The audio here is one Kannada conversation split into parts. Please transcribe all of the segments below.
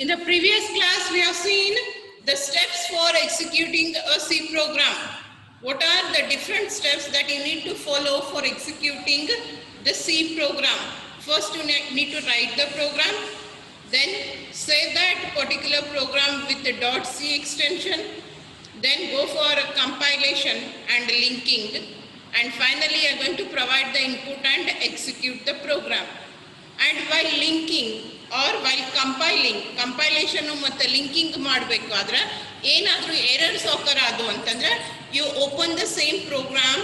In the previous class, we have seen the steps for executing a C program. What are the different steps that you need to follow for executing the C program? First, you need to write the program, then save that particular program with the .c extension, then go for a compilation and linking, and finally you are going to provide the input and execute the program. And while linking or while compilation ಮತ್ತು ಲಿಂಕಿಂಗ್ ಮಾಡಬೇಕಾದ್ರೆ ಏನಾದರೂ ಎರರ್ಸ್ occur ಆದವು ಅಂತಂದ್ರೆ you open the same program,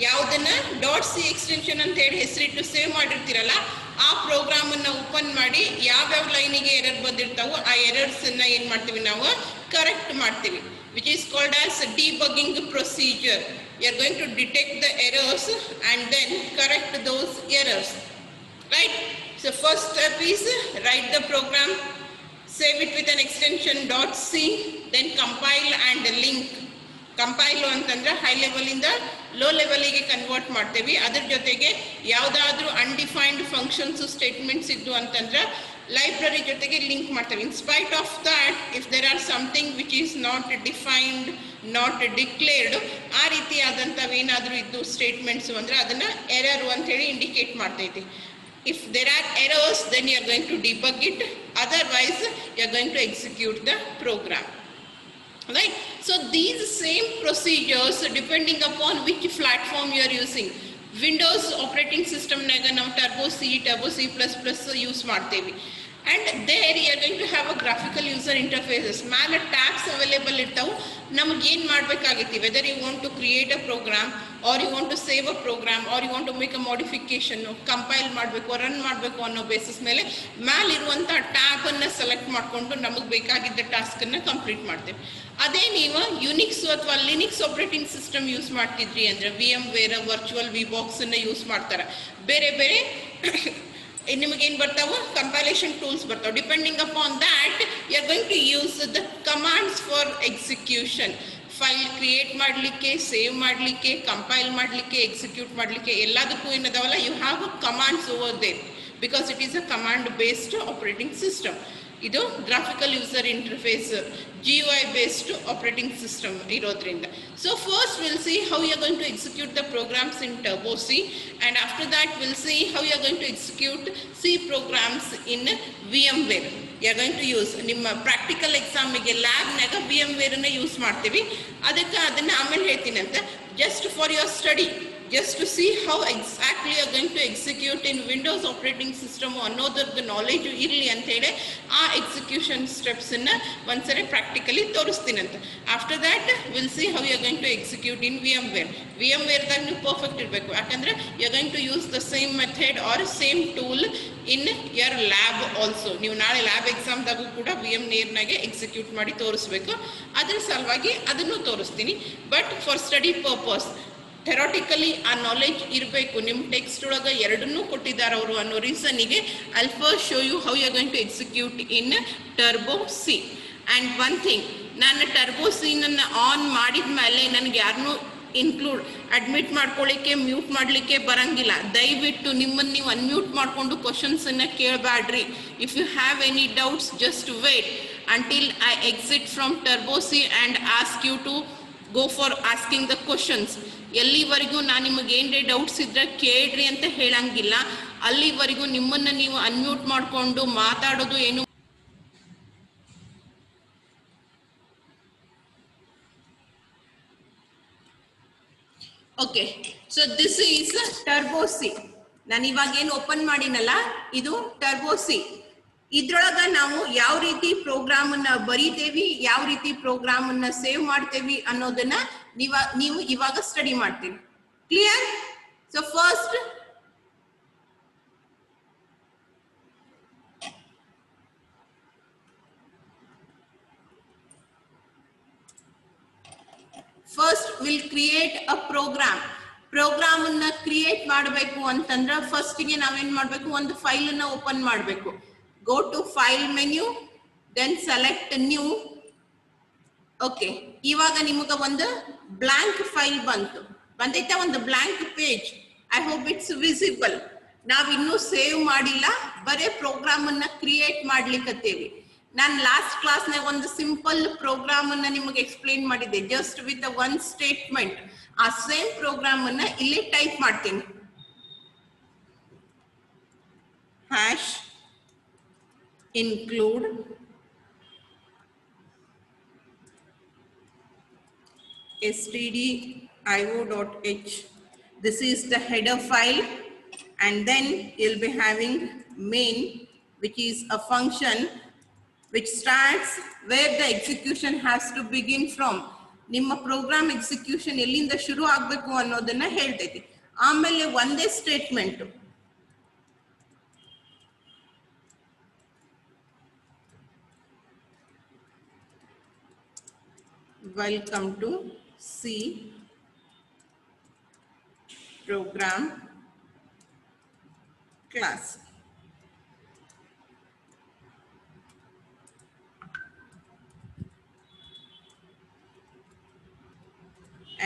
ಯಾವುದನ್ನ .c ಎಕ್ಸ್ಟೆನ್ಷನ್ ಅಂತ ಹೇಳಿ ಹೆಸರಿಟ್ಟು ಸೇವ್ ಮಾಡಿರ್ತೀರಲ್ಲ ಆ ಪ್ರೋಗ್ರಾಮನ್ನು ಓಪನ್ ಮಾಡಿ ಯಾವ್ಯಾವ ಲೈನಿಗೆ ಎರರ್ ಬಂದಿರ್ತಾವೋ ಆ ಎರರ್ಸನ್ನು ಏನು ಮಾಡ್ತೀವಿ ನಾವು ಕರೆಕ್ಟ್ ಮಾಡ್ತೀವಿ, which is called as debugging procedure. You are going to detect the errors and then correct those errors, right? So first step is write the program, save it with an extension .c, then compile and link. Compile ಅಂತಂದ್ರೆ ಹೈ ಲೆವೆಲಿಂದ ಲೋ ಲೆವೆಲಿಗೆ ಕನ್ವರ್ಟ್ ಮಾಡ್ತೇವೆ. ಅದ್ರ ಜೊತೆಗೆ ಯಾವುದಾದ್ರೂ ಅನ್ಡಿಫೈನ್ಡ್ ಫಂಕ್ಷನ್ಸ್ ಸ್ಟೇಟ್ಮೆಂಟ್ಸ್ ಇದ್ದು ಅಂತಂದ್ರೆ ಲೈಬ್ರರಿ ಜೊತೆಗೆ ಲಿಂಕ್ ಮಾಡ್ತೇವೆ. In spite of that, if there are something which is not defined, not declared, ಆ ರೀತಿಯಾದಂಥವೇನಾದರೂ ಇದ್ದು ಸ್ಟೇಟ್ಮೆಂಟ್ಸ್ ಅಂದರೆ ಅದನ್ನು ಎರರ್ ಅಂತ ಹೇಳಿ ಇಂಡಿಕೇಟ್ ಮಾಡ್ತೈತಿ. If there are errors, then you are going to debug it, otherwise you are going to execute the program, right? So these same procedures, depending upon which platform you are using, Windows operating system naga now Turbo C++ use ಮಾಡ್ತೇವೆ, and there you are going to have a graphical user interfaces. ಮೇಲೆ ಟ್ಯಾಬ್ಸ್ ಅವೈಲೇಬಲ್ ಇರ್ತಾವೆ. ನಮಗೆ ಏನು ಮಾಡಬೇಕಾಗಿತ್ತು, whether you want to create a program or you want to save a program or you want to make a modification, compile ಮಾಡಬೇಕು, ರನ್ ಮಾಡಬೇಕು ಅನ್ನೋ ಬೇಸಿಸ್ ಮೇಲೆ ಮೇಲಿರುವಂಥ ಟ್ಯಾಬನ್ನು ಸೆಲೆಕ್ಟ್ ಮಾಡಿಕೊಂಡು ನಮಗೆ ಬೇಕಾಗಿದ್ದ ಟಾಸ್ಕನ್ನು ಕಂಪ್ಲೀಟ್ ಮಾಡ್ತೇವೆ. ಅದೇ ನೀವು ಯುನಿಕ್ಸ್ ಅಥವಾ ಲಿನಿಕ್ಸ್ ಆಪರೇಟಿಂಗ್ ಸಿಸ್ಟಮ್ ಯೂಸ್ ಮಾಡ್ತಿದ್ರಿ ಅಂದರೆ VMware, ವರ್ಚುವಲ್ ವಿಬಾಕ್ಸನ್ನು ಯೂಸ್ ಮಾಡ್ತಾರೆ. ಬೇರೆ ಬೇರೆ ನಿಮಗೇನು ಬರ್ತಾವೆ, ಕಂಪೈಲೇಷನ್ ಟೂಲ್ಸ್ ಬರ್ತಾವೆ. Depending upon that you are going to use the commands for execution. File create ಮಾಡಲಿಕ್ಕೆ, ಸೇವ್ ಮಾಡಲಿಕ್ಕೆ, ಕಂಪೈಲ್ ಮಾಡಲಿಕ್ಕೆ, ಎಕ್ಸಿಕ್ಯೂಟ್ ಮಾಡಲಿಕ್ಕೆ ಎಲ್ಲದಕ್ಕೂ ಏನದಾವಲ್ಲ, you have a commands over there because it is a command based operating system. ಇದು graphical user interface GUI based operating system ಇರೋದ್ರಿಂದ. So first will see how you are going to execute the programs in Turbo C, and after that we'll see how you are going to execute C programs in VMware. You are going to use ನಿಮ್ಮ ಪ್ರಾಕ್ಟಿಕಲ್ ಎಕ್ಸಾಮಿಗೆ ಲ್ಯಾಬ್ನಾಗ VMware ಯೂಸ್ ಮಾಡ್ತೀವಿ. ಅದಕ್ಕೆ ಅದನ್ನು ಆಮೇಲೆ ಹೇಳ್ತೀನಿ ಅಂತ, just for your study, just to see how exactly you are going to execute in Windows operating system ಅನ್ನೋದ್ರದ್ದು ನಾಲೆಜ್ ಇರಲಿ ಅಂತೇಳಿ ಆ ಎಕ್ಸಿಕ್ಯೂಷನ್ ಸ್ಟೆಪ್ಸನ್ನು ಒಂದ್ಸರಿ ಪ್ರಾಕ್ಟಿಕಲಿ ತೋರಿಸ್ತೀನಂತ. After that will see how you are going to execute in VMwareದಾಗ ನೀವು ಪರ್ಫೆಕ್ಟ್ ಇರಬೇಕು, ಯಾಕಂದರೆ you are going to use the same method or same tool in your lab also. ನೀವು ನಾಳೆ ಲ್ಯಾಬ್ ಎಕ್ಸಾಮ್ದಾಗೂ ಕೂಡ VMwareನಾಗೆ ಎಕ್ಸಿಕ್ಯೂಟ್ ಮಾಡಿ ತೋರಿಸ್ಬೇಕು. ಅದ್ರ ಸಲುವಾಗಿ ಅದನ್ನು ತೋರಿಸ್ತೀನಿ. But for study purpose theoretically ಆ ನಾಲೆಜ್ ಇರಬೇಕು. ನಿಮ್ಮ ಟೆಕ್ಸ್ಟ್ ಒಳಗೆ ಎರಡನ್ನೂ ಕೊಟ್ಟಿದ್ದಾರೆ ಅವರು ಅನ್ನೋ ರೀಸನ್ನಿಗೆ I first show you how you are going to execute in Turbo C. And one thing, ನಾನು Turbo C ನನ್ನ ಆನ್ ಮಾಡಿದ ಮೇಲೆ ನನಗೆ ಯಾರನ್ನೂ ಅಡ್ಮಿಟ್ ಮಾಡ್ಕೊಳ್ಳಿಕ್ಕೆ, ಮ್ಯೂಟ್ ಮಾಡಲಿಕ್ಕೆ ಬರಂಗಿಲ್ಲ. ದಯವಿಟ್ಟು ನಿಮ್ಮನ್ನು ನೀವು ಅನ್ಮ್ಯೂಟ್ ಮಾಡಿಕೊಂಡು ಕ್ವಶನ್ಸನ್ನು ಕೇಳಬೇಡ್ರಿ. If you have any doubts just wait until I exit from Turbo C and ask you to go for asking the questions. ಎಲ್ಲಿವರೆಗೂ ನಾನು ನಿಮಗೆ ಏನ್ರೇ ಡೌಟ್ಸ್ ಇದ್ದರೆ ಕೇಳ್ರಿ ಅಂತ ಹೇಳಂಗಿಲ್ಲ, ಅಲ್ಲಿವರೆಗೂ ನಿಮ್ಮನ್ನು ನೀವು ಅನ್ಮ್ಯೂಟ್ ಮಾಡಿಕೊಂಡು ಮಾತಾಡೋದು ಏನು. Okay, so this is Turbo C. ನಾನು ಇವಾಗ ಏನು ಓಪನ್ ಮಾಡಿನಲ್ಲ, ಇದು Turbo C. ಇದ್ರೊಳಗೆ ನಾವು ಯಾವ ರೀತಿ ಪ್ರೋಗ್ರಾಮನ್ನು ಬರೀತೇವಿ, ಯಾವ ರೀತಿ ಪ್ರೋಗ್ರಾಮನ್ನು ಸೇವ್ ಮಾಡ್ತೇವಿ ಅನ್ನೋದನ್ನ ನೀವು ಇವಾಗ ಸ್ಟಡಿ ಮಾಡ್ತೀವಿ. Clear? So first will create a program ಅನ್ನ ಕ್ರಿಯೇಟ್ ಮಾಡಬೇಕು ಅಂತಂದ್ರೆ ಫಸ್ಟ್ಗೆ ನಾವೇನ್ ಮಾಡಬೇಕು, ಒಂದು ಫೈಲ್ ಅನ್ನ ಓಪನ್ ಮಾಡಬೇಕು. Go to file menu, then select new. Okay, ಇವಾಗ ನಿಮಗೆ ಒಂದು ಬ್ಲಾಂಕ್ ಫೈಲ್ ಬಂದೈತೆ, ಒಂದು blank page. I hope it's visible. ನಾವಿನ್ನೂ ಸೇವ್ ಮಾಡಿಲ್ಲ, ಬರೇ ಪ್ರೋಗ್ರಾಮ್ ಅನ್ನ ಕ್ರಿಯೇಟ್ ಮಾಡ್ಲಿಕ್ಕತ್ತೇವಿ. ನಾನು ಲಾಸ್ಟ್ ಕ್ಲಾಸ್ನಾಗ ಒಂದು ಸಿಂಪಲ್ ಪ್ರೋಗ್ರಾಮ್ ಅನ್ನ ನಿಮಗೆ ಎಕ್ಸ್ಪ್ಲೇನ್ ಮಾಡಿದ್ದೆ, ಜಸ್ಟ್ ವಿತ್ ಒನ್ ಸ್ಟೇಟ್ಮೆಂಟ್. ಆ ಸೇಮ್ ಪ್ರೋಗ್ರಾಮ್ ಅನ್ನ ಇಲ್ಲಿ ಟೈಪ್ ಮಾಡ್ತೀನಿ. Hash include stdio.h. This is the header file, and then you'll be having main, which is a function which starts where the execution has to begin from. ನಿಮ್ಮ ಪ್ರೋಗ್ರಾಮ್ ಎಕ್ಸಿಕ್ಯೂಷನ್ ಎಲ್ಲಿಂದ ಶುರು ಆಗಬೇಕು ಅನ್ನೋದನ್ನ ಹೇಳ್ತೈತಿ. ಆಮೇಲೆ ಒಂದೇ statement, welcome to C program class.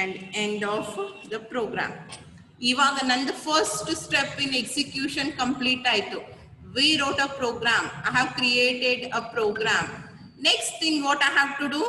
And end of the program. ಇವಾಗ ನಂದು first step in execution complete ಆಯ್ತು. We wrote a program. I have created a program. Next thing what I have to do?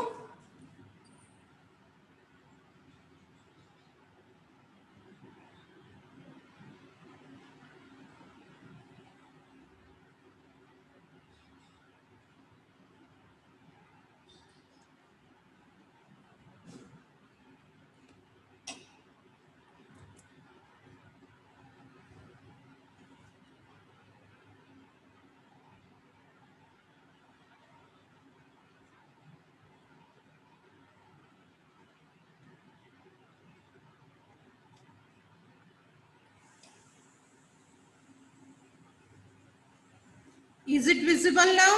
Is it visible now?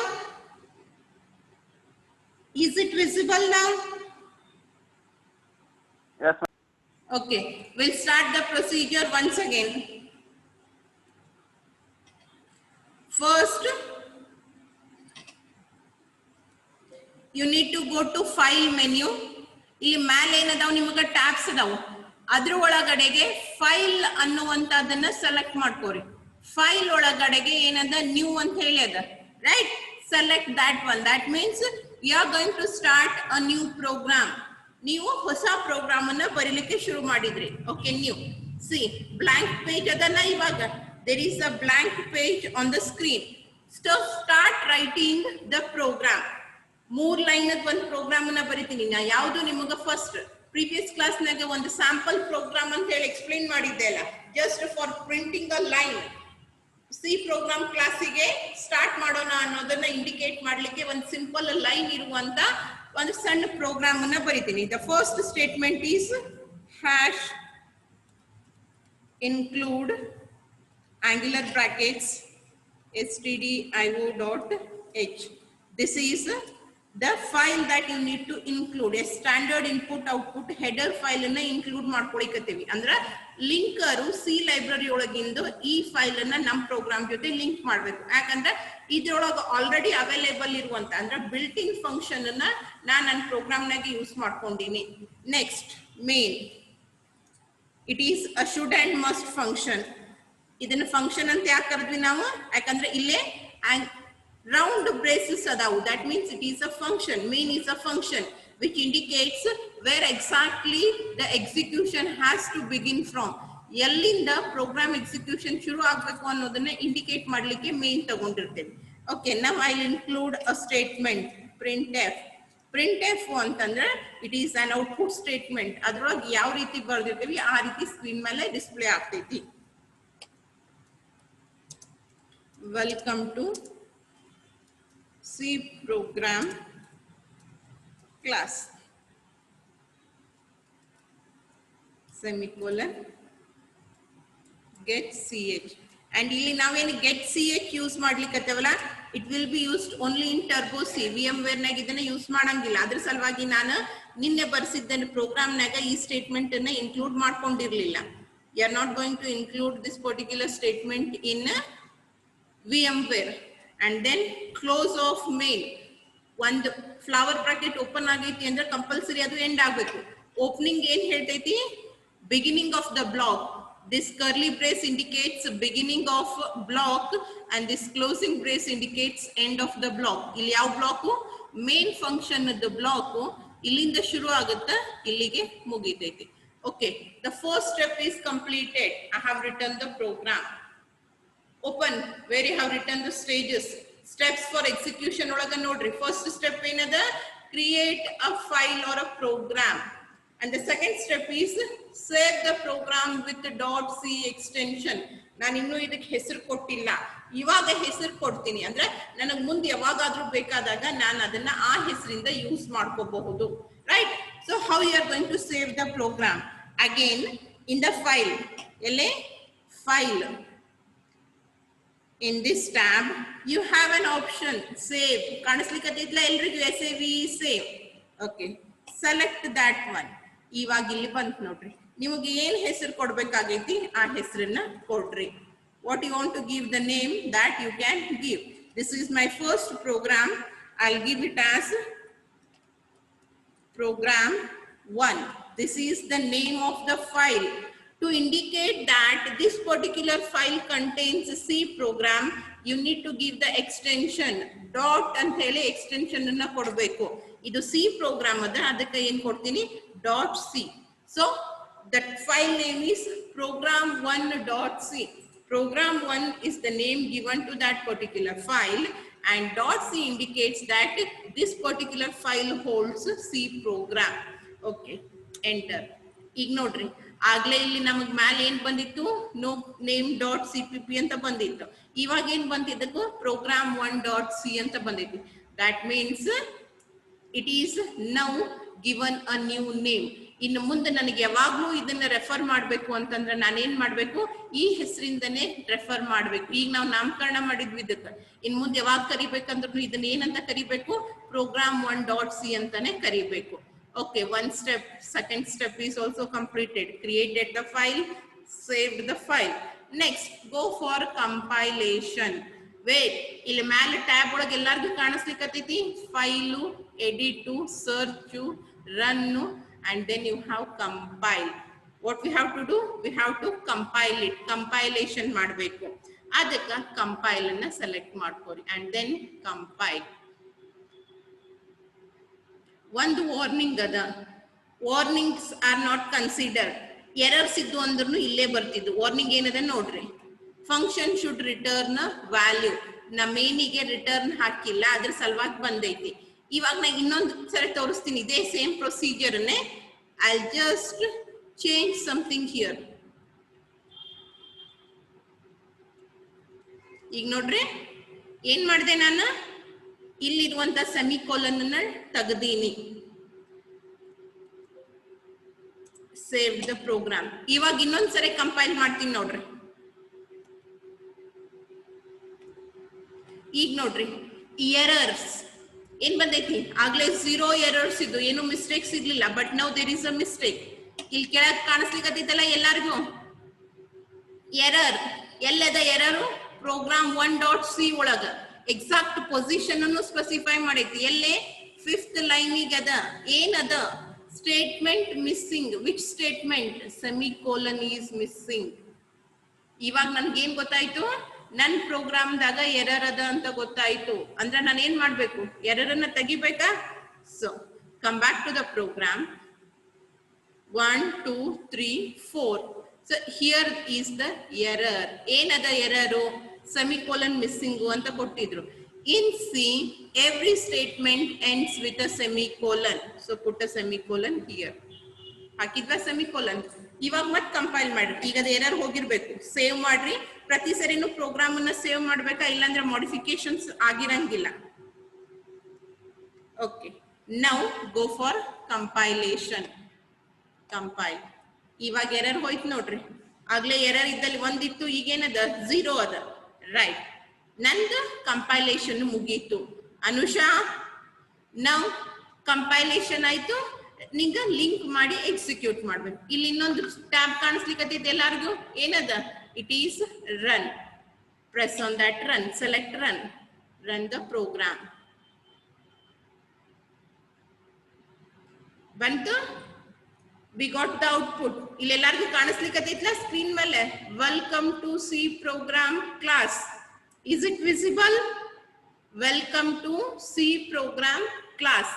Is it visible now? Yes, ma'am. Okay, we'll start the procedure once again. First, you need to go to file menu. ಇಲ್ಲಿ ಮೇಲೆ ಏನದಾವ್ ನಿಮಗೆ ಟ್ಯಾಬ್ಸ್ ಅದಾವು, ಅದ್ರ ಒಳಗಡೆಗೆ ಫೈಲ್ ಅನ್ನುವಂತದನ್ನ ಸೆಲೆಕ್ಟ್ ಮಾಡ್ಕೋರಿ. ಫೈಲ್ ಒಳಗಡೆಗೆ ಏನದ ನ್ಯೂ ಅಂತ ಹೇಳಿ ಅದ, right? Select that one. That means you are going to start a new program. ನೀವು ಹೊಸ ಪ್ರೋಗ್ರಾಮ್ ಅನ್ನ ಬರೀಲಿಕ್ಕೆ ಶುರು ಮಾಡಿದ್ರಿ. Okay, new. C, blank page ಅದನ್ನ ಇವಾಗ there is a blank page on the screen. So start writing the program. 3 line ಒಂದು ಪ್ರೋಗ್ರಾಮ್ ಅನ್ನ ಬರಿತೀನಿ ನಾ. ಯಾವುದು ನಿಮಗೆ ಫಸ್ಟ್ ಪ್ರೀವಿಯಸ್ ಕ್ಲಾಸ್ನಾಗ ಒಂದು ಸ್ಯಾಂಪಲ್ ಪ್ರೋಗ್ರಾಮ್ ಅಂತ ಹೇಳಿ ಎಕ್ಸ್ಪ್ಲೈನ್ ಮಾಡಿದ್ದೆ ಅಲ್ಲ, just for printing a line. C program ಕ್ಲಾಸಿಗೆ ಸ್ಟಾರ್ಟ್ ಮಾಡೋಣ ಅನ್ನೋದನ್ನ ಇಂಡಿಕೇಟ್ ಮಾಡ್ಲಿಕ್ಕೆ ಒಂದು ಸಿಂಪಲ್ ಲೈನ್ ಇರುವಂತ ಒಂದು ಸಣ್ಣ ಪ್ರೋಗ್ರಾಮ್ ಅನ್ನ ಬರಿತೀನಿ. The first statement is hash include angular brackets stdio.h. This is the file that you need to include. A standard input output header file ಅನ್ನ ಇನ್ಕ್ಲೂಡ್ ಮಾಡ್ಕೊಳಿಕತ್ತೀವಿ. ಅಂದ್ರ ಲಿಂಕರು ಸಿ ಲೈಬ್ರರಿ ಒಳಗಿಂದು ಈ ಫೈಲ್ ಅನ್ನ ನಮ್ಮ ಪ್ರೋಗ್ರಾಮ್ ಜೊತೆ ಲಿಂಕ್ ಮಾಡ್ಬೇಕು. ಯಾಕಂದ್ರೆ ಇದ್ರೊಳಗೆ ಆಲ್ರೆಡಿ ಅವೈಲೇಬಲ್ ಇರುವಂತ ಅಂದ್ರೆ ಬಿಲ್ಟ್ ಇನ್ ಫಂಕ್ಷನ್ ಅನ್ನ ನಾನು ನನ್ನ ಪ್ರೋಗ್ರಾಮ್ನಾಗ ಯೂಸ್ ಮಾಡ್ಕೊಂಡಿನಿ. Next, main. It is a should and must function. ಇದನ್ನ ಫಂಕ್ಷನ್ ಅಂತ ಯಾಕೆ ಕರೆದ್ವಿ ನಾವು? ಯಾಕಂದ್ರೆ ಇಲ್ಲೇ round braces adavu. That means it is a function. Main is a function which indicates where exactly the execution has to begin from. Ellinda program execution shuru agbeku annodanna indicate madlikke main tagondirteve. Okay, now I'll include a statement, printf. Printf ಅಂತಂದ್ರೆ it is an output statement. ಅದರೊಳಗೆ ಯಾವ ರೀತಿ ಬರ್ದಿರ್ತೀವಿ ಆ ರೀತಿ ಸ್ಕ್ರೀನ್ ಮೇಲೆ ಡಿಸ್ಪ್ಲೇ ಆಗ್ತೈತಿ. Welcome to C program class, semicolon, get ch. And ಇಲ್ಲಿ ನಾವೇನು get ch ಯೂಸ್ ಮಾಡ್ಲಿಕ್ಕತ್ತೇವಲ್ಲ, it will be used only in turbo c. VMware ನಾಗ ಇದನ್ನ ಯೂಸ್ ಮಾಡಂಗಿಲ್ಲ. ಅದ್ರ ಸಲುವಾಗಿ ನಾನು ನಿನ್ನೆ ಬರ್ಸಿದ್ದ ಪ್ರೋಗ್ರಾಮ್ ನಾಗ ಈ ಸ್ಟೇಟ್ಮೆಂಟ್ ಅನ್ನ include ಮಾಡ್ಕೊಂಡಿರ್ಲಿಲ್ಲ. You are not going to include this particular statement in VMware. And then close of main. ಒಂದು ಫ್ಲವರ್ ಬ್ರಾಕೆಟ್ ಓಪನ್ ಆಗೈತಿ ಅಂದ್ರೆ ಕಂಪಲ್ಸರಿ ಅದು ಎಂಡ್ ಆಗಬೇಕು. ಓಪನಿಂಗ್ ಏನ್ ಹೇಳ್ತೈತಿ? Beginning of the block. This curly brace indicates beginning of block and this closing brace indicates end of the block. ಇಲ್ಲಿ ಯಾವ ಬ್ಲಾಕ್ ಮೇನ್ ಫಂಕ್ಷನ್ ಬ್ಲಾಕ್ ಇಲ್ಲಿಂದ ಶುರು ಆಗುತ್ತೆ ಇಲ್ಲಿಗೆ ಮುಗಿತೈತಿ. Okay, the first step is completed. I have written the program. Open where you have written the stages. Steps for execution ಒಳಗ ನೋಡ್ರಿ. First step ಏನದ? Create a file or a program. And the second step is save the program with .c extension. ನಾನು ಇನ್ನೂ ಇದಕ್ಕೆ ಹೆಸರು ಕೊಟ್ಟಿಲ್ಲ, ಇವಾಗ ಹೆಸರು ಕೊಡ್ತೀನಿ. ಅಂದ್ರೆ ನನಗೆ ಮುಂದೆ ಯಾವಾಗಾದ್ರೂ ಬೇಕಾದಾಗ ನಾನು ಅದನ್ನ ಆ ಹೆಸರಿಂದ ಯೂಸ್ ಮಾಡ್ಕೋಬಹುದು. Right? So how you are going to save the program? Again, in the file, file. In this tab, you have an option save. ಕಾಣಿಸ್ಲಿಕ್ಕತ್ತೈತ್ಲ ಎಲ್ರಿಗೂ save. Okay, select that one. ಇವಾಗ ಇಲ್ಲಿ ಬಂತು ನೋಡ್ರಿ. ನಿಮಗೆ ಏನು ಹೆಸರು ಕೊಡಬೇಕಾಗೈತಿ ಆ ಹೆಸರನ್ನ ಕೊಡ್ರಿ. What you want to give the name that you can give. This is my first program. I'll give it as program 1. This is the name of the file. To indicate that this particular file contains a C program, you need to give the extension dot ಅಂತ ಹೇಳಿ extension ಅನ್ನ ಕೊಡಬೇಕು. ಇದು C program ಅದ, ಅದಕ್ಕೆ ಏನು ಕೊಡ್ತೀನಿ .c. So that file name is program1.c. Program 1 is the name given to that particular file and .c indicates that this particular file holds C program. Okay, enter. ಈಗ ನೋಡ್ರಿ, ಆಗ್ಲೇ ಇಲ್ಲಿ ನಮಗೆ ಮೇಲೆ ಏನ್ ಬಂದಿತ್ತು, no name.cpp ಅಂತ ಬಂದಿತ್ತು. ಇವಾಗ ಏನ್ ಬಂದಿದ್ದಕ್ಕೂ program1.c ಅಂತ ಬಂದಿತ್ತು. That means it is now given a new name. ಇನ್ನು ಮುಂದೆ ನನಗೆ ಯಾವಾಗ್ಲೂ ಇದನ್ನ ರೆಫರ್ ಮಾಡಬೇಕು ಅಂತಂದ್ರೆ ನಾನೇನ್ ಮಾಡ್ಬೇಕು, ಈ ಹೆಸರಿಂದನೇ ರೆಫರ್ ಮಾಡ್ಬೇಕು. ಈಗ ನಾವು ನಾಮಕರಣ ಮಾಡಿದ್ವಿ ಇದಕ್ಕೆ, ಇನ್ ಮುಂದೆ ಯಾವಾಗ ಕರಿಬೇಕಂದ್ರೂ ಇದನ್ನ ಏನಂತ ಕರಿಬೇಕು, program1.c ಅಂತಾನೆ ಕರಿಬೇಕು. Okay, one step. Second step is also completed. Created the file, saved the file. Next, go for compilation. Wait, ಇಲ್ಲಿ ಮೇಲೆ ಟ್ಯಾಬ್ ಒಳಗೆ ಎಲ್ಲರಿಗೂ ಕಾಣಿಸ್ಲಿಕ್ಕತ್ತೈತಿ, file, edit, search, run, and then you have compile. What we have to do? We have to compile it. Compilation ಮಾಡಬೇಕು. ಅದಕ್ಕೆ compile ಅನ್ನ ಸೆಲೆಕ್ಟ್ ಮಾಡ್ಕೊರಿ and then compile. ಒಂದು ವಾರ್ನಿಂಗ್ ಅದ, warnings are not considered. Errors ಇದ್ದು ಅಂದ್ರೂ ಇಲ್ಲೇ ಬರ್ತಿದ್ದು. ವಾರ್ನಿಂಗ್ ಏನದ ನೋಡ್ರಿ, ಫಂಕ್ಷನ್ ಶುಡ್ ರಿಟರ್ನ್ ವ್ಯಾಲ್ಯೂ. ನಾ ಮೇನಿಗೆ ರಿಟರ್ನ್ ಹಾಕಿಲ್ಲ, ಅದ್ರ ಸಲುವಾಗಿ ಬಂದೈತಿ. ಇವಾಗ ನಾ ಇನ್ನೊಂದು ಸರಿ ತೋರಿಸ್ತೀನಿ ಇದೇ ಸೇಮ್ ಪ್ರೊಸೀಜರ್ನೇ. I just change something here. ಈಗ ನೋಡ್ರಿ ಏನ್ ಮಾಡಿದೆ, ನಾನು ಇಲ್ಲಿರುವಂತ ಸೆಮಿಕೋಲನ್ ಅನ್ನ ತೆಗೆದೀನಿ. Save the program. ಇವಾಗ ಇನ್ನೊಂದ್ಸರಿ ಕಂಪೈಲ್ ಮಾಡ್ತೀನಿ ನೋಡ್ರಿ. ಈಗ ನೋಡ್ರಿ ಎರರ್ಸ್ ಏನ್ ಬಂದೈತಿ, ಆಗ್ಲೇ 0 ಎರರ್ಸ್ ಇದ್ದು, ಏನು ಮಿಸ್ಟೇಕ್ಸ್ ಇರ್ಲಿಲ್ಲ. But now there is a mistake. ಇಲ್ಲಿ ಕೆಳಗೆ ಕಾಣಿಸ್ಲಿಕ್ಕತ್ತೈತಲ್ಲ ಎಲ್ಲರಿಗೂ ಎರರ್. ಎಲ್ಲದ ಎರರು, program1.c ಒಳಗ ಎಕ್ಸಾಕ್ಟ್ ಪೊಸಿಷನ್ ಅನ್ನು ಸ್ಪೆಸಿಫೈ ಮಾಡೈತಿ. ಎಲ್ಲೇ 5th ಲೈನಿಗೆ ಅದ. ಏನದ, statement missing. Which statement? Semicolon is missing. ಇವಾಗ ನನ್ಗೇನ್ ಗೊತ್ತಾಯ್ತು, ನನ್ನ ಪ್ರೋಗ್ರಾಮ್ದಾಗ ಎರರ್ ಅದ ಅಂತ ಗೊತ್ತಾಯ್ತು. ಅಂದ್ರೆ ನಾನು ಏನ್ ಮಾಡ್ಬೇಕು, ಎರರ್ ಅನ್ನ ತೆಗಿಬೇಕಾ? So come back to the program. 1 2 3 4. So here is the error. ಏನದ ಎರರು? ಸೆಮಿಕೋಲನ್ ಮಿಸ್ಸಿಂಗು ಅಂತ ಕೊಟ್ಟಿದ್ರು. In C every statement ends with a semicolon. So put a semicolon here. ಹಾಕಿದ್ವಾ ಸೆಮಿಕೋಲನ್? ಇವಾಗ ಮತ್ತೆ ಕಂಪೈಲ್ ಮಾಡ್ರಿ. ಈಗ ಅದು ಎರರ್ ಹೋಗಿರ್ಬೇಕು. ಸೇವ್ ಮಾಡ್ರಿ. ಪ್ರತಿ ಸರಿನೂ ಪ್ರೋಗ್ರಾಮ್ ಅನ್ನ ಸೇವ್ ಮಾಡ್ಬೇಕಾ, ಇಲ್ಲಾಂದ್ರೆ ಮಾಡಿಫಿಕೇಶನ್ಸ್ ಆಗಿರಂಗಿಲ್ಲ. Okay, now go for compilation. Compile. ಇವಾಗ ಎರರ್ ಹೋಯ್ತು ನೋಡ್ರಿ. ಆಗ್ಲೇ ಎರರ್ ಇದ್ದಲ್ಲಿ ಒಂದಿತ್ತು, ಈಗೇನದ 0 ಅದ. ರೈಟ್, ನಂದು ಕಂಪೈಲೇಷನ್ ಮುಗೀತು. ಅನುಷಾ, ನಾವು ಕಂಪೈಲೇಷನ್ ಆಯ್ತು. ನಿಂಗ ಲಿಂಕ್ ಮಾಡಿ ಎಕ್ಸಿಕ್ಯೂಟ್ ಮಾಡ್ಬೇಕು. ಇಲ್ಲಿ ಇನ್ನೊಂದು ಟ್ಯಾಬ್ ಕಾಣಿಸ್ಲಿಕ್ಕತ್ತೈತೆ ಎಲ್ಲಾರ್ಗು. ಏನದ? It is run. Press on that run. Select run. Run the program. ಬಂತು. we got the output. ಇಲ್ಲೆಲ್ಲರಿಗೂ ಕಾಣಿಸ್ಲಿಕ್ಕತ್ತೈತ್ಲ ಸ್ಕ್ರೀನ್ ಮೇಲೆ welcome to C program class. Is it visible? Welcome to C program class.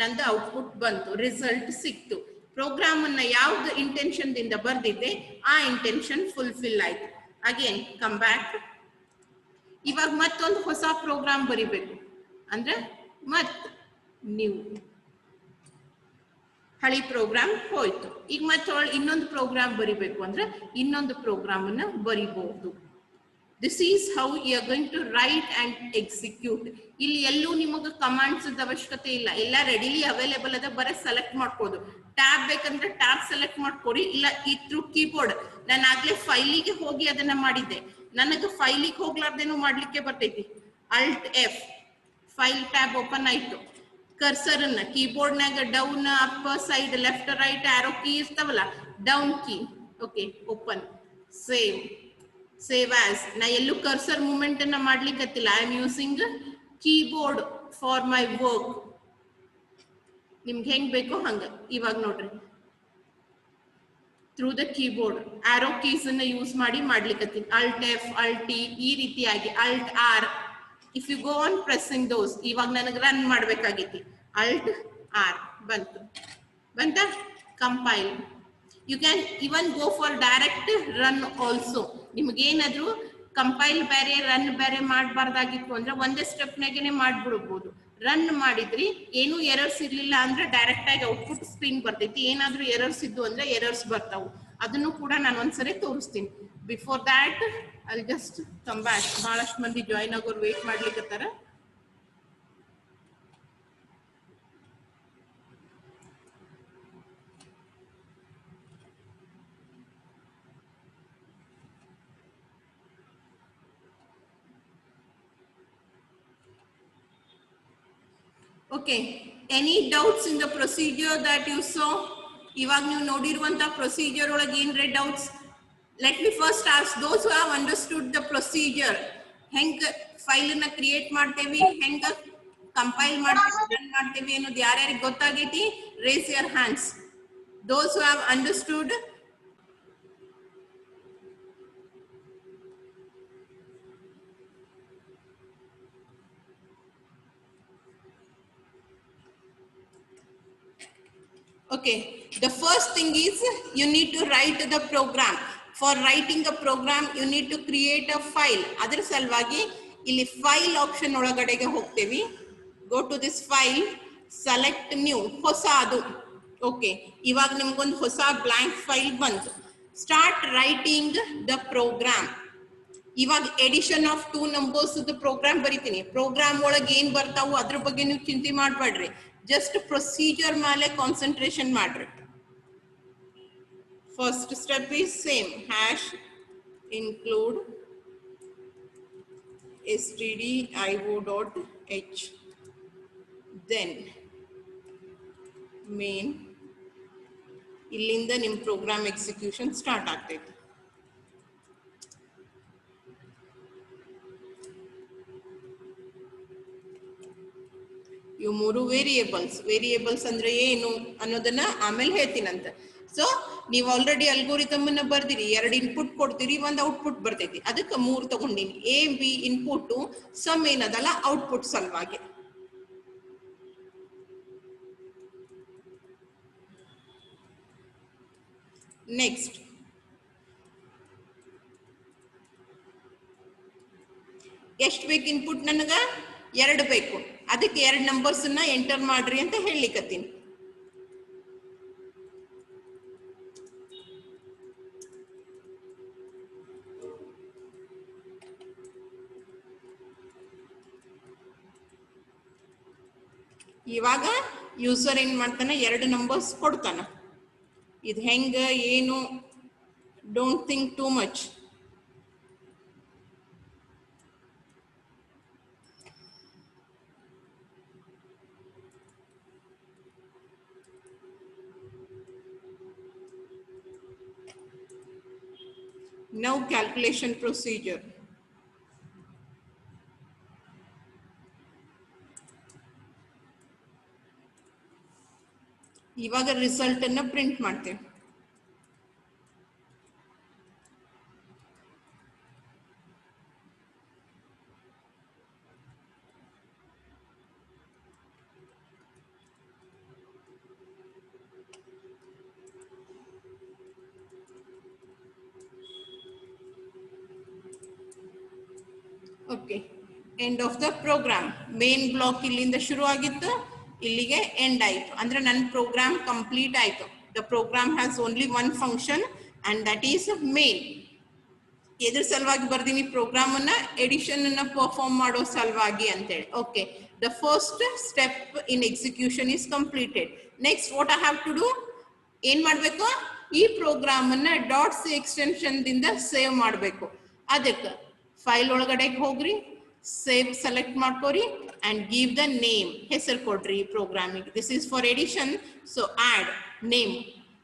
ನಂದು ಔಟ್ಪುಟ್ ಬಂತು, ರಿಸಲ್ಟ್ ಸಿಕ್ತು. ಪ್ರೋಗ್ರಾಮ್ ಅನ್ನ ಯಾವ್ದು ಇಂಟೆನ್ಷನ್ ದಿಂದ ಬರ್ದಿದ್ದೆ ಆ ಇಂಟೆನ್ಷನ್ ಫುಲ್ಫಿಲ್ ಆಯ್ತು. Again come back. ಇವಾಗ ಮತ್ತೊಂದು ಹೊಸ ಪ್ರೋಗ್ರಾಮ್ ಬರಿಬೇಕು ಅಂದ್ರೆ ಮತ್ ನೀವು ಹಳಿ ಪ್ರೋಗ್ರಾಮ್ ಹೋಯ್ತು. ಈಗ ಮತ್ತೆ ಇನ್ನೊಂದು ಪ್ರೋಗ್ರಾಮ್ ಬರಿಬೇಕು ಅಂದ್ರೆ ಇನ್ನೊಂದು ಪ್ರೋಗ್ರಾಮ್ ಅನ್ನ ಬರಿಬಹುದು. This is how you are going to write and execute. ಇಲ್ಲಿ ಎಲ್ಲೂ ನಿಮಗೆ ಕಮಾಂಡ್ಸ್ ಅವಶ್ಯಕತೆ ಇಲ್ಲ, ಎಲ್ಲ ರೆಡಿಲಿ ಅವೈಲೇಬಲ್ ಅದ, ಬರೀ ಸೆಲೆಕ್ಟ್ ಮಾಡ್ಕೋದು. ಟ್ಯಾಬ್ ಬೇಕಂದ್ರೆ ಟ್ಯಾಬ್ ಸೆಲೆಕ್ಟ್ ಮಾಡ್ಕೊಡಿ, ಇಲ್ಲ ಈ ಥ್ರೂ ಕೀಬೋರ್ಡ್. ನಾನು ಆಗ್ಲೇ ಫೈಲಿಗೆ ಹೋಗಿ ಅದನ್ನ ಮಾಡಿದ್ದೆ, ನನಗೆ ಫೈಲಿಗೆ ಹೋಗ್ಲಾರ್ದೇನು ಮಾಡ್ಲಿಕ್ಕೆ ಬರ್ತೈತಿ. Alt F, file tab open ಆಯ್ತು. ಕರ್ಸರ್ ಅನ್ನ ಕೀಬೋರ್ಡ್ನಾಗ down, up, side, left, right arrow key ಇರ್ತಾವಲ್ಲ, down key. Okay, open, save, save as. ನಾ ಎಲ್ಲೂ ಕರ್ಸರ್ ಮೂವ್ಮೆಂಟ್ ಅನ್ನ ಮಾಡ್ಲಿಕ್ಕತ್ತಿಲ್ಲ. I am using keyboard for my work. ನಿಮ್ಗೆ ಹೆಂಗ್ ಬೇಕೋ ಹಂಗ. ಇವಾಗ ನೋಡ್ರಿ, through the keyboard arrow keys ಅನ್ನ ಯೂಸ್ ಮಾಡಿ ಮಾಡ್ಲಿಕ್ಕತ್ತೀನಿ. ಅಲ್ಟ್ ಎಫ್, ಅಲ್ಟ್ ಇ, ಈ ರೀತಿಯಾಗಿ alt R. If you go on pressing ದೋಸ್, ಇವಾಗ ನನಗೆ ರನ್ ಮಾಡ್ಬೇಕಾಗೈತಿ. ಅಲ್ಟ್ ಆರ್ ಬಂತು. ಬಂತ? Compile. You can even go for direct run also. ನಿಮ್ಗೇನಾದ್ರು ಕಂಪೈಲ್ ಬೇರೆ ರನ್ ಬೇರೆ ಮಾಡಬಾರ್ದಾಗಿತ್ತು ಅಂದ್ರೆ ಒಂದೇ ಸ್ಟೆಪ್ನಾಗೇನೆ ಮಾಡ್ಬಿಡ್ಬೋದು. ರನ್ ಮಾಡಿದ್ರಿ ಏನು ಎರರ್ಸ್ ಇರ್ಲಿಲ್ಲ ಅಂದ್ರೆ ಡೈರೆಕ್ಟ್ ಆಗಿ ಔಟ್ಪುಟ್ ಸ್ಕ್ರೀನ್ ಬರ್ತೈತಿ. ಏನಾದ್ರೂ ಎರರ್ಸ್ ಇದ್ದು ಅಂದ್ರೆ ಎರರ್ಸ್ ಬರ್ತಾವು. ಅದನ್ನು ಕೂಡ ನಾನು ಒಂದ್ಸರಿ ತೋರಿಸ್ತೀನಿ. Before that I just come back. ಬಹಳಷ್ಟು ಮಂದಿ ಜಾಯಿನ್ ಆಗೋರು ವೇಟ್ ಮಾಡ್ಲಿಕ್ಕತ್ತಾರ. Okay, any doubts in the procedure that you saw? ಇವಾಗ ನೀವು ನೋಡಿರುವಂತ ಪ್ರೊಸೀಜರ್ ಒಳಗೆ ಏನ್ರೆ doubts? Let me first ask those who have understood the procedure. ಹೆಂಗ್ ಫೈಲ್ ಅನ್ನ ಕ್ರಿಯೇಟ್ ಮಾಡ್ತೇವಿ, ಹೆಂಗ ಕಂಪೈಲ್ ಮಾಡ್ತೇವಿ ಅನ್ನೋದು ಯಾರ್ಯಾರಿಗೆ ಗೊತ್ತಾಗೈತಿ? Raise your hands. Those who have understood. Okay, the first thing is you need to write the program. For writing a program, you need to create a file. ಅದರ ಸಲುವಾಗಿ ಇಲ್ಲಿ ಫೈಲ್ ಆಪ್ಷನ್ ಒಳಗಡೆಗೆ ಹೋಗ್ತೇವಿ. Go to this file, select new, ಹೊಸದು. ಓಕೆ, ಇವಾಗ ನಿಮ್ಗೊಂದು ಹೊಸ ಬ್ಲಾಂಕ್ ಫೈಲ್ ಬಂತು. Start writing the program. ಇವಾಗ ಎಡಿಷನ್ ಆಫ್ 2 ನಂಬರ್ಸ್ ಪ್ರೋಗ್ರಾಮ್ ಬರಿತೀನಿ. ಪ್ರೋಗ್ರಾಮ್ ಒಳಗೆ ಏನ್ ಬರ್ತಾವು ಅದ್ರ ಬಗ್ಗೆ ನೀವು ಚಿಂತೆ ಮಾಡ್ಬೇಡ್ರಿ. ಜಸ್ಟ್ ಪ್ರೊಸೀಜರ್ ಮೇಲೆ ಕಾನ್ಸಂಟ್ರೇಷನ್ ಮಾಡ್ರಿ. First step is same, hash include stdio.h, then main. ಇಲ್ಲಿಂದ ನಿಮ್ ಪ್ರೋಗ್ರಾಮ್ ಎಕ್ಸಿಕ್ಯೂಷನ್ ಸ್ಟಾರ್ಟ್ ಆಗ್ತೈತಿ. ಇವು 3 ವೇರಿಯೇಬಲ್ಸ್ ಅಂದ್ರೆ ಏನು ಅನ್ನೋದನ್ನ ಆಮೇಲೆ ಹೇಳ್ತೀನಂತ. ಸೊ ನೀವು ಆಲ್ರೆಡಿ ಅಲ್ಗೋರಿಥಮ್ ಅನ್ನ ಬರ್ದಿರಿ, 2 ಇನ್ಪುಟ್ ಕೊಡ್ತೀರಿ, 1 ಔಟ್ಪುಟ್ ಬರ್ತೈತಿ. ಅದಕ್ಕೆ 3 ತಗೊಂಡಿನಿ. ಎ ಬಿ ಇನ್ಪುಟ್, ಸಮ್ ಏನದಲ್ಲ ಔಟ್ಪುಟ್ ಸಲುವಾಗಿ. ನೆಕ್ಸ್ಟ್ ಎಷ್ಟು ಬೇಕು ಇನ್ಪುಟ್? ನನಗ 2 ಬೇಕು. ಅದಕ್ಕೆ 2 ನಂಬರ್ಸ್ ಅನ್ನ ಎಂಟರ್ ಮಾಡ್ರಿ ಅಂತ ಹೇಳಿಕತ್ತೀನಿ. ಇವಾಗ ಯೂಸರ್ ಏನ್ ಮಾಡ್ತಾನ, 2 ನಂಬರ್ಸ್ ಕೊಡ್ತಾನ. ಇದು ಹೆಂಗ ಏನು, don't think too much. Now calculation procedure. ಇವಾಗ ರಿಸಲ್ಟ್ ಅನ್ನ ಪ್ರಿಂಟ್ ಮಾಡ್ತೇವೆ. Okay, end of the program. Main block ಇಲ್ಲಿಂದ ಶುರು ಆಗಿತ್ತು, ಇಲ್ಲಿಗೆ ಎಂಡ್ ಆಯ್ತು. ಅಂದ್ರೆ ನನ್ನ ಪ್ರೋಗ್ರಾಮ್ ಕಂಪ್ಲೀಟ್ ಆಯ್ತು. The program has only one function and that is main. ಎದ್ರ ಸಲುವಾಗಿ ಬರ್ದೀನಿ ಪ್ರೋಗ್ರಾಮ್ ಅನ್ನ? ಎಡಿಷನ್ ಅನ್ನ ಪರ್ಫಾರ್ಮ್ ಮಾಡೋ ಸಲುವಾಗಿ ಅಂತೇಳಿ. Okay, the first step in execution is completed. Next what I have to do? ಏನ್ ಮಾಡ್ಬೇಕು? ಈ ಪ್ರೋಗ್ರಾಮ್ ಅನ್ನ .c ಎಕ್ಸ್ಟೆನ್ಷನ್ ದಿಂದ ಸೇವ್ ಮಾಡಬೇಕು. ಅದಕ್ಕೆ ಫೈಲ್ ಒಳಗಡೆ ಹೋಗ್ರಿ, ಸೇವ್ ಸೆಲೆಕ್ಟ್ ಮಾಡ್ಕೋರಿ ಅಂಡ್ ಗಿವ್ ದ ನೇಮ್. ಹೆಸರು ಕೊಡ್ರಿ ಪ್ರೋಗ್ರಾಮಿಗೆ. This is for addition, so add name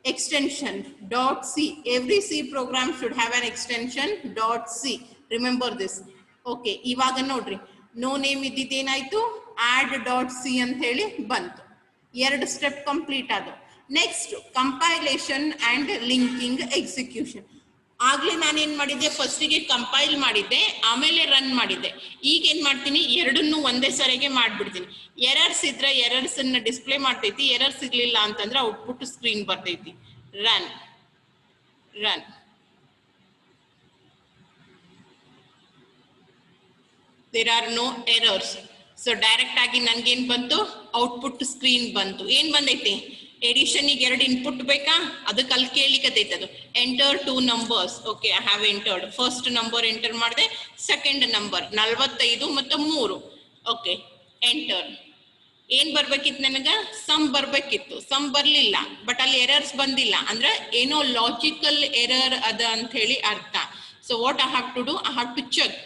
extension .c. every C program should have an extension .c. remember this. okay, ಇವಾಗ ನೋಡ್ರಿ, ನೋ ನೇಮ್ ಇದ್ದಿದ್ದೇನಾಯ್ತು, add .c ಅಂತ ಹೇಳಿ ಬಂತು. ಎರಡು ಸ್ಟೆಪ್ ಕಂಪ್ಲೀಟ್ ಆದವು. Next compilation and linking execution. ಆಗ್ಲೇ ನಾನೇನ್ ಮಾಡಿದ್ದೆ, ಫಸ್ಟಿಗೆ ಕಂಪೈಲ್ ಮಾಡಿದ್ದೆ, ಆಮೇಲೆ ರನ್ ಮಾಡಿದ್ದೆ. ಈಗ ಏನ್ ಮಾಡ್ತೀನಿ, ಎರಡನ್ನೂ ಒಂದೇ ಸರಿಗೆ ಮಾಡ್ಬಿಡ್ತೀನಿ. ಎರರ್ಸ್ ಇದ್ರೆ ಎರರ್ಸ್ ಅನ್ನ ಡಿಸ್ಪ್ಲೇ ಮಾಡ್ತೈತಿ, ಎರರ್ಸ್ ಇರ್ಲಿಲ್ಲ ಅಂತಂದ್ರೆ ಔಟ್ಪುಟ್ ಸ್ಕ್ರೀನ್ ಬರ್ತೈತಿ. Run run. There are no errors. So direct ಆಗಿ ನನ್ಗೇನ್ ಬಂತು, ಔಟ್ಪುಟ್ ಸ್ಕ್ರೀನ್ ಬಂತು. ಏನ್ ಬಂದೈತಿ? ಎಡಿಷನ್ಗೆ ಎರಡು ಇನ್ಪುಟ್ ಬೇಕಾ? ಅದಕ್ಕೆ ಅಲ್ಲಿ ಕೇಳಿಕತೈತೆ ಅದು, enter 2 numbers. Okay, I have entered. First number enter ಮಾಡಿದೆ, ಸೆಕೆಂಡ್ ನಂಬರ್ 45 ಮತ್ತು 3. Okay, enter. ಏನ್ ಬರ್ಬೇಕಿತ್ತು ನನಗ? ಸಮ್ ಬರ್ಬೇಕಿತ್ತು. ಸಮ್ ಬರ್ಲಿಲ್ಲ, ಬಟ್ ಅಲ್ಲಿ ಎರರ್ಸ್ ಬಂದಿಲ್ಲ. ಅಂದ್ರೆ ಏನೋ ಲಾಜಿಕಲ್ ಎರರ್ ಅದ ಅಂತ ಹೇಳಿ ಅರ್ಥ. So what I have to do? I have to check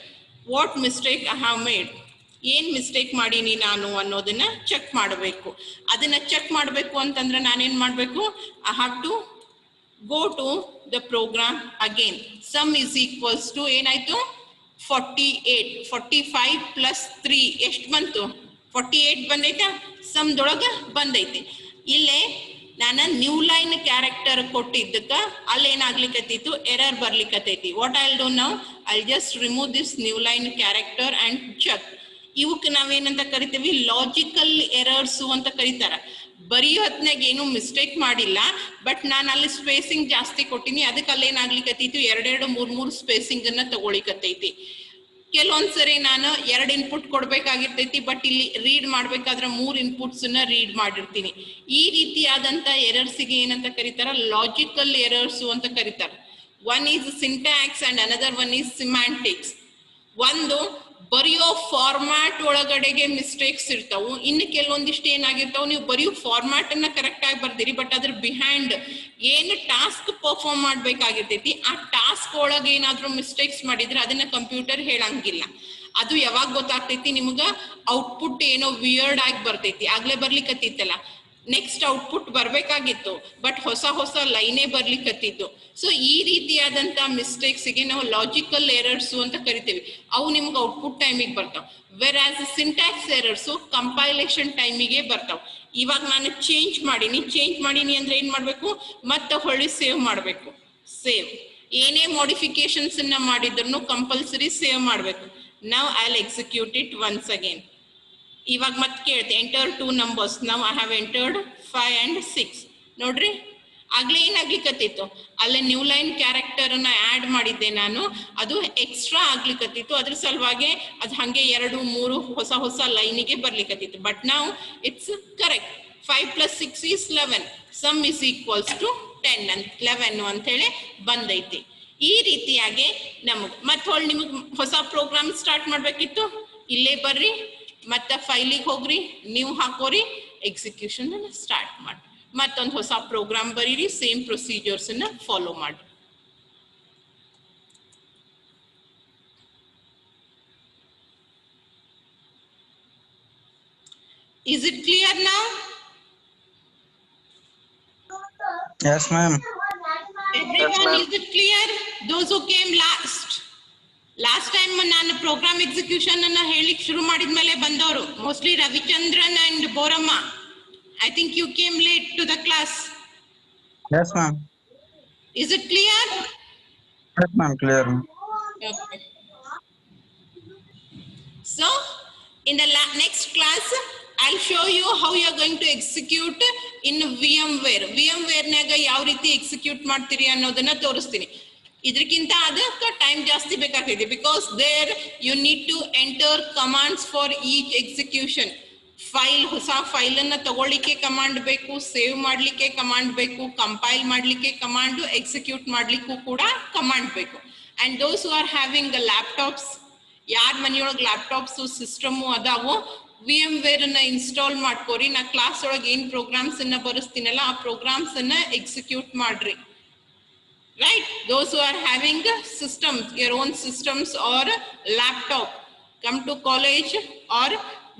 what mistake I have made. ಏನ್ ಮಿಸ್ಟೇಕ್ ಮಾಡೀನಿ ನಾನು ಅನ್ನೋದನ್ನ ಚೆಕ್ ಮಾಡಬೇಕು. ಅದನ್ನ ಚೆಕ್ ಮಾಡಬೇಕು ಅಂತಂದ್ರೆ ನಾನೇನ್ ಮಾಡ್ಬೇಕು? I have to go to the program again. Sum is equals to ಏನಾಯ್ತು? 48. 45 ಪ್ಲಸ್ 3 ಎಷ್ಟು ಬಂತು? 48 ಬಂದೈತಾ? ಸಮ್ದೊಳಗ ಬಂದೈತಿ. ಇಲ್ಲೇ ನಾನು ನ್ಯೂ ಲೈನ್ ಕ್ಯಾರೆಕ್ಟರ್ ಕೊಟ್ಟಿದ್ದಕ್ಕ ಅಲ್ಲೇನಾಗ್ಲಿಕ್ಕತ್ತಿತ್ತು? ಎರರ್ ಬರ್ಲಿಕ್ಕತ್ತೈತಿ. What I will do now? I just remove this new line character and check. ಇವಕ್ಕೆ ನಾವೇನಂತ ಕರಿತೀವಿ? ಲಾಜಿಕಲ್ ಎರರ್ಸ್ ಅಂತ ಕರೀತಾರ. ಬರೆಯೋ ಹೊತ್ನಾಗ ಏನು ಮಿಸ್ಟೇಕ್ ಮಾಡಿಲ್ಲ, ಬಟ್ ನಾನು ಅಲ್ಲಿ ಸ್ಪೇಸಿಂಗ್ ಜಾಸ್ತಿ ಕೊಟ್ಟಿನಿ, ಅದಕ್ಕೆ ಅಲ್ಲೇನಾಗ್ಲಿಕ್ಕತ್ತೈತಿ? 2 3 ಸ್ಪೇಸಿಂಗ್ ಅನ್ನ ತಗೊಳಿಕತ್ತೈತಿ. ಕೆಲವೊಂದ್ಸರಿ ನಾನು 2 ಇನ್ಪುಟ್ ಕೊಡ್ಬೇಕಾಗಿರ್ತೈತಿ, ಬಟ್ ಇಲ್ಲಿ ರೀಡ್ ಮಾಡ್ಬೇಕಾದ್ರೆ 3 ಇನ್ಪುಟ್ಸ್ ಅನ್ನ ರೀಡ್ ಮಾಡಿರ್ತೀನಿ. ಈ ರೀತಿಯಾದಂತ ಎರರ್ಸ್ಗೆ ಏನಂತ ಕರೀತಾರ? ಲಾಜಿಕಲ್ ಎರರ್ಸ್ ಅಂತ ಕರೀತಾರ. One is syntax and another one is ಸಿಮ್ಯಾಂಟಿಕ್ಸ್. ಒಂದು ಬರೆಯೋ ಫಾರ್ಮ್ಯಾಟ್ ಒಳಗಡೆಗೆ ಮಿಸ್ಟೇಕ್ಸ್ ಇರ್ತಾವು. ಇನ್ನು ಕೆಲವೊಂದಿಷ್ಟು ಏನಾಗಿರ್ತಾವ, ನೀವು ಬರೆಯೋ ಫಾರ್ಮ್ಯಾಟ್ ಅನ್ನ ಕರೆಕ್ಟ್ ಆಗಿ ಬರ್ದಿರಿ, ಬಟ್ ಅದ್ರ ಬಿಹೈಂಡ್ ಏನು ಟಾಸ್ಕ್ ಪರ್ಫಾರ್ಮ್ ಮಾಡ್ಬೇಕಾಗಿರ್ತೈತಿ, ಆ ಟಾಸ್ಕ್ ಒಳಗೆ ಏನಾದ್ರೂ ಮಿಸ್ಟೇಕ್ಸ್ ಮಾಡಿದ್ರೆ ಅದನ್ನ ಕಂಪ್ಯೂಟರ್ ಹೇಳಂಗಿಲ್ಲ. ಅದು ಯಾವಾಗ ಗೊತ್ತಾಗ್ತೈತಿ ನಿಮ್ಗ? ಔಟ್ಪುಟ್ ಏನೋ ವಿಯರ್ಡ್ ಆಗಿ ಬರ್ತೈತಿ. ಆಗ್ಲೇ ಬರ್ಲಿಕ್ಕತ್ತಿತ್ತಲ್ಲ, ನೆಕ್ಸ್ಟ್ ಔಟ್ಪುಟ್ ಬರ್ಬೇಕಾಗಿತ್ತು, ಬಟ್ ಹೊಸ ಲೈನೇ ಬರ್ಲಿಕ್ಕತ್ತಿತ್ತು. ಸೊ ಈ ರೀತಿಯಾದಂತ ಮಿಸ್ಟೇಕ್ಸ್ಗೆ ನಾವು ಲಾಜಿಕಲ್ ಎರರ್ಸ್ ಅಂತ ಕರಿತೀವಿ. ಅವು ನಿಮ್ಗೆ ಔಟ್ಪುಟ್ ಟೈಮಿಗೆ ಬರ್ತಾವ. Whereas syntax errors compilation ಟೈಮಿಗೆ ಬರ್ತಾವ. ಇವಾಗ ನಾನು ಚೇಂಜ್ ಮಾಡೀನಿ ಅಂದ್ರೆ ಏನ್ ಮಾಡ್ಬೇಕು? ಮತ್ತೆ ಹೊಳ್ಳಿ ಸೇವ್ ಮಾಡ್ಬೇಕು. ಸೇವ್ ಏನೇ ಮಾಡಿಫಿಕೇಶನ್ಸ್ ಅನ್ನ ಮಾಡಿದ್ರು ಕಂಪಲ್ಸರಿ ಸೇವ್ ಮಾಡ್ಬೇಕು. Now I will execute it once again. ಇವಾಗ ಮತ್ತೆ ಕೇಳ್ತೆ, enter 2 numbers. Now I have entered 5 and 6. ನೋಡ್ರಿ, ಆಗ್ಲೇ ಏನಾಗ್ಲಿಕ್ಕತ್ತಿತ್ತು? ಅಲ್ಲೇ ನ್ಯೂ ಲೈನ್ ಕ್ಯಾರೆಕ್ಟರ್ ಅನ್ನ ಆಡ್ ಮಾಡಿದ್ದೆ ನಾನು, ಅದು ಎಕ್ಸ್ಟ್ರಾ ಆಗ್ಲಿಕ್ಕತ್ತಿತ್ತು. ಅದ್ರ ಸಲುವಾಗಿ ಅದು ಹಂಗೆ 2 3 ಹೊಸ ಲೈನಿಗೆ ಬರ್ಲಿಕ್ಕತ್ತಿತ್ತು. ಬಟ್ ನಾವು it's correct. 5 + 6 is 11. Sum is equals to 10 and 11 ಅಂತ ಹೇಳಿ ಬಂದೈತಿ. ಈ ರೀತಿಯಾಗಿ ಮತ್ತೆ ಹೊಳ್ ನಿಮಗ್ ಹೊಸ ಪ್ರೋಗ್ರಾಮ್ ಸ್ಟಾರ್ಟ್ ಮಾಡ್ಬೇಕಿತ್ತು, ಇಲ್ಲೇ ಬರ್ರಿ, ಮತ್ತೆ ಫೈಲಿಗೆ ಹೋಗ್ರಿ, ನೀವು ಹಾಕೋರಿ, ಎಕ್ಸಿಕ್ಯೂಷನ್ ಸ್ಟಾರ್ಟ್ ಮಾಡಿ, ಮತ್ತೊಂದು ಹೊಸ ಪ್ರೋಗ್ರಾಮ್ ಬರೀರಿ, ಸೇಮ್ ಪ್ರೊಸೀಜರ್ಸ್ ಅನ್ನ ಫಾಲೋ ಮಾಡಿ. Is it clear now? Yes, ma'am. Everyone, is it clear? Those who came last time ನಾನು ಪ್ರೋಗ್ರಾಮ್ ಎಕ್ಸಿಕ್ಯೂಷನ್ ಅನ್ನ ಹೇಳಿಕ್ ಶುರು ಮಾಡಿದ್ಮೇಲೆ ಬಂದವರು, mostly Ravichandran and Boramma. I think you came late to the class. Yes, ma'am. Is it clear? Yes, ma'am. Clear, ma'am. Okay. So, in the next class, I'll show you how you are going to execute in VMware. VMware ನಾಗ ಯಾವ ರೀತಿ ಎಕ್ಸಿಕ್ಯೂಟ್ ಮಾಡ್ತೀರಿ ಅನ್ನೋದನ್ನ ತೋರಿಸ್ತೀನಿ. ಇದಕ್ಕಿಂತ ಅದಕ್ಕೆ ಟೈಮ್ ಜಾಸ್ತಿ ಬೇಕಾಗ್ತದೆ because there you need to enter commands for each execution. File ಹೊಸ ಫೈಲ್ ಅನ್ನ ತಗೊಳ್ಳಿಕ್ಕೆ ಕಮಾಂಡ್ ಬೇಕು, ಸೇವ್ ಮಾಡ್ಲಿಕ್ಕೆ ಕಮಾಂಡ್ ಬೇಕು, ಕಂಪೈಲ್ ಮಾಡ್ಲಿಕ್ಕೆ ಕಮಾಂಡ್, ಎಕ್ಸಿಕ್ಯೂಟ್ ಮಾಡ್ಲಿಕ್ಕೂ ಕೂಡ ಕಮಾಂಡ್ ಬೇಕು. And those who are having laptops, ಯಾರ ಮನೆಯೊಳಗೆ ಲ್ಯಾಪ್ಟಾಪ್ಸ್ ಸಿಸ್ಟಮ್ ಅದಾವೋ VMware ಅನ್ನ ಇನ್ಸ್ಟಾಲ್ ಮಾಡ್ಕೋರಿ. ನಾ ಕ್ಲಾಸ್ ಒಳಗೆ ಏನ್ ಪ್ರೋಗ್ರಾಮ್ಸ್ ಅನ್ನ ಬರೆಸ್ತೀನಲ್ಲ ಆ ಪ್ರೋಗ್ರಾಮ್ಸ್ ಅನ್ನ ಎಕ್ಸಿಕ್ಯೂಟ್ ಮಾಡ್ರಿ. Right? Those who are having systems, your own systems or laptop, come to college or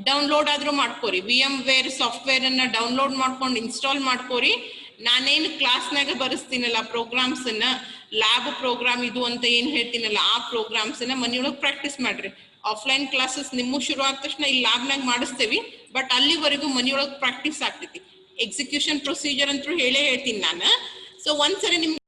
download ಆದ್ರೂ ಮಾಡ್ಕೋರಿ. VMware ಸಾಫ್ಟ್ವೇರ್ ಅನ್ನ ಡೌನ್ಲೋಡ್ ಮಾಡ್ಕೊಂಡು ಇನ್ಸ್ಟಾಲ್ ಮಾಡ್ಕೋರಿ. ನಾನೇನು ಕ್ಲಾಸ್ನಾಗ ಬರೆಸ್ತೀನಲ್ಲ ಪ್ರೋಗ್ರಾಮ್ಸ್ ಅನ್ನ, ಲ್ಯಾಬ್ ಪ್ರೋಗ್ರಾಮ್ ಇದು ಅಂತ ಏನ್ ಹೇಳ್ತೀನಲ್ಲ ಆ ಪ್ರೋಗ್ರಾಮ್ಸ್ ಅನ್ನ ಮನೆಯೊಳಗೆ ಪ್ರಾಕ್ಟೀಸ್ ಮಾಡ್ರಿ. ಆಫ್ಲೈನ್ ಕ್ಲಾಸಸ್ ನಿಮ್ಮ ಶುರು ಆದ ತಕ್ಷಣ ಈ ಲ್ಯಾಬ್ನಾಗ ಮಾಡಿಸ್ತೇವಿ, ಬಟ್ ಅಲ್ಲಿವರೆಗೂ ಮನೆಯೊಳಗೆ ಪ್ರಾಕ್ಟೀಸ್ ಆಗ್ತೈತಿ. ಎಕ್ಸಿಕ್ಯೂಷನ್ ಪ್ರೊಸೀಜರ್ ಅಂತೂ ಹೇಳೇ ಹೇಳ್ತೀನಿ ನಾನು. ಸೊ ಒಂದ್ಸರಿ ನಿಮ್ಗೆ